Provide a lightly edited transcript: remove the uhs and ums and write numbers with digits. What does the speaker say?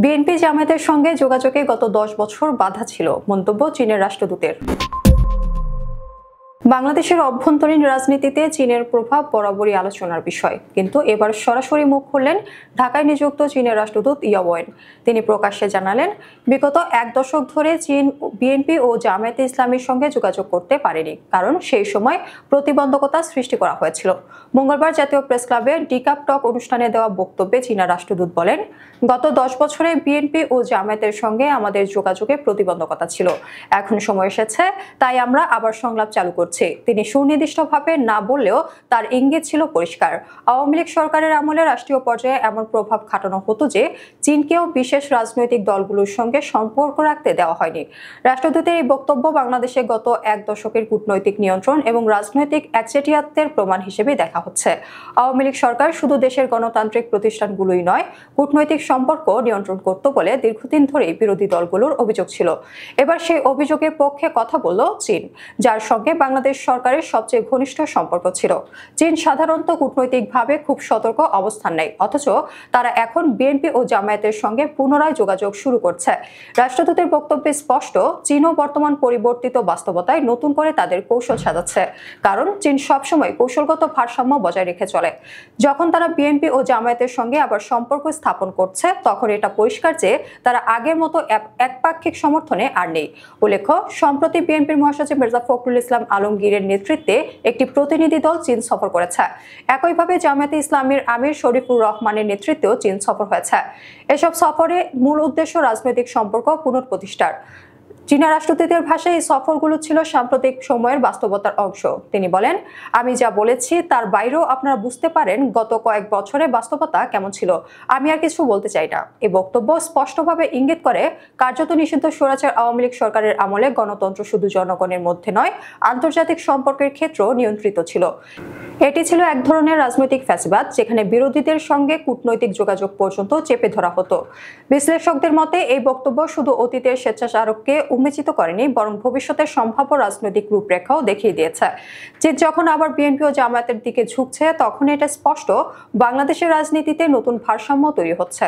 BNP জামায়াতের সঙ্গে যোগাযোগে গত 10 বছর বাধা ছিল, মন্তব্য চীনের রাষ্ট্রদূতের। বাংলাদেশের অভ্যন্তরীণ রাজনীতিতে চীনের প্রভাব বরাবরই আলোচনার বিষয়, কিন্তু এবার সরাসরি মুখ খুললেন ঢাকায় নিযুক্ত চীনের রাষ্ট্রদূত ইয়া ওয়েন। তিনি প্রকাশ্যে জানালেন, বিগত এক দশক ধরে চীন বিএনপি ও জামায়াতে ইসলামীর সঙ্গে যোগাযোগ করতে পারেনি, কারণ সেই সময় প্রতিবন্ধকতা সৃষ্টি করা হয়েছিল। মঙ্গলবার জাতীয় প্রেস ক্লাবে ডিকাপ টক অনুষ্ঠানে দেওয়া বক্তব্যে চীনা রাষ্ট্রদূত বলেন, গত 10 বছরে বিএনপি ও জামায়াতের সঙ্গে আমাদের যোগাযোগে প্রতিবন্ধকতা ছিল। এখন সময় এসেছে, তাই আমরা আবার সংলাপ চালু করছি। তিনি সুনির্দিষ্টভাবে না বললেও তার ইঙ্গিত ছিল পরিষ্কার। আওয়ামী লীগ সরকারের আমলে রাষ্ট্রীয় পর্যায়ে এমন প্রভাব খাটানো হতো যে চীনকেও বিশেষ রাজনৈতিক দলগুলোর সঙ্গে সম্পর্ক রাখতে দেওয়া হয়নি। রাষ্ট্রদূতের এই বক্তব্য বাংলাদেশে গত এক দশকের কূটনৈতিক নিয়ন্ত্রণ এবং রাজনৈতিক একচেটিয়াত্বের প্রমাণ হিসেবে দেখা হচ্ছে। আওয়ামী লীগ সরকার শুধু দেশের গণতান্ত্রিক প্রতিষ্ঠানগুলোই নয়, কূটনৈতিক সম্পর্ক নিয়ন্ত্রণ করত বলে দীর্ঘদিন ধরেই বিরোধী দলগুলোর অভিযোগ ছিল। এবার সেই অভিযোগের পক্ষে কথা বলল চীন, যার সঙ্গে বাংলাদেশ সরকারের সবচেয়ে ঘনিষ্ঠ সম্পর্ক ছিল। চীন সাধারণত কূটনৈতিকভাবে খুব সতর্ক অবস্থান নেয়, অথচ তারা এখন বিএনপি ও জামায়াতের সঙ্গে পুনরায় যোগাযোগ শুরু করছে। রাষ্ট্রদূতের বক্তব্যে স্পষ্ট, চীনও বর্তমান পরিবর্তিত বাস্তবতায় নতুন করে তাদের কৌশল সাজাচ্ছে, কারণ চীন সবসময় কৌশলগত ভারসাম্য বজায় রেখে চলে। যখন তারা বিএনপি ও জামায়াতের সঙ্গে আবার সম্পর্ক স্থাপন করছে, তখন এটা পরিষ্কার যে তারা আগের মতো একপাক্ষিক সমর্থনে আর নেই। উল্লেখ্য, সম্প্রতি বিএনপির মহাসচিব মির্জা ফখরুল ইসলাম আলমগীরের নেতৃত্বে একটি প্রতিনিধি দল চীন সফর করেছে। একইভাবে জামায়াতে ইসলামীর আমির শরীফুর রহমানের নেতৃত্বেও চীন সফর হয়েছে। এসব সফরে মূল উদ্দেশ্য রাজনৈতিক সম্পর্ক পুনঃপ্রতিষ্ঠার। চীনা রাষ্ট্রদূতের ভাষায় এই সফরগুলো ছিল সাম্প্রতিক সময়ের বাস্তবতার অংশ। তিনি বলেন, আমি যা বলেছি তার বাইরেও আপনারা বুঝতে পারেন গত কয়েক বছরে বাস্তবতা কেমন ছিল। আমি আর কিছু বলতে চাই না। এই বক্তব্য স্পষ্টভাবে ইঙ্গিত করে, কার্যত নিষিদ্ধ স্বৈরাচার আওয়ামী লীগ সরকারের আমলে গণতন্ত্র শুধু জনগণের মধ্যে নয়, আন্তর্জাতিক সম্পর্কের ক্ষেত্রেও নিয়ন্ত্রিত ছিল। এটি ছিল এক ধরনের রাজনৈতিক ফ্যাসিবাদ, যেখানে বিরোধীদের সঙ্গে কূটনৈতিক যোগাযোগ পর্যন্ত চেপে ধরা হতো। বিশ্লেষকদের মতে এই বক্তব্য শুধু অতীতের স্বেচ্ছাচারককে উন্মোচিত করেনি, বরং ভবিষ্যতের সম্ভাব্য রাজনৈতিক রূপরেখাও দেখিয়ে দিয়েছে। চীন যখন আবার বিএনপি ও জামায়াতের দিকে ঝুঁকছে, তখন এটা স্পষ্ট বাংলাদেশের রাজনীতিতে নতুন ভারসাম্য তৈরি হচ্ছে।